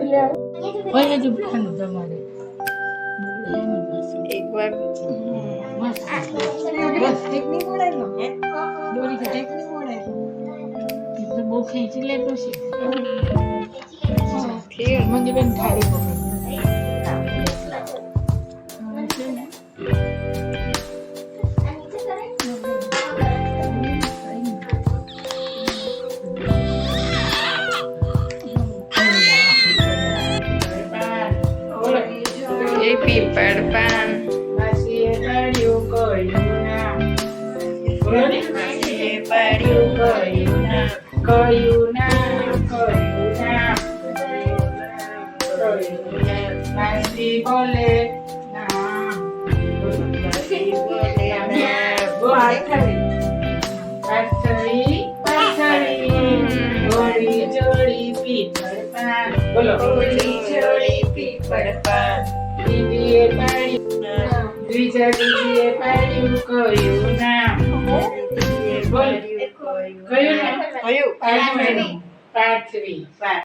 ઓય હજુ ખાનું તમારે એકવાર બસ ટેકનિક મોડાઈ લો દોરી કે ટેકનિક મોડાઈ લો એટલે બહુ ખેંચી લેતો છે મને બેન થાળી પકડ એ પીપળ પાન માસીએ પાડ્યું કયું નામ બોલો ને માસીએ પાડ્યું કયું નામ કયું નામ માસી બોલે નામ માસી બોલે નામ પાથરી ગોળી જોડી પીપળ પાન બોલો ઓલી જોડી પીપળ પાન દીદીએ પાડ્યું દીદીએ પાડ્યું કયું નામ બોલ કયું નામ કયું પાથરી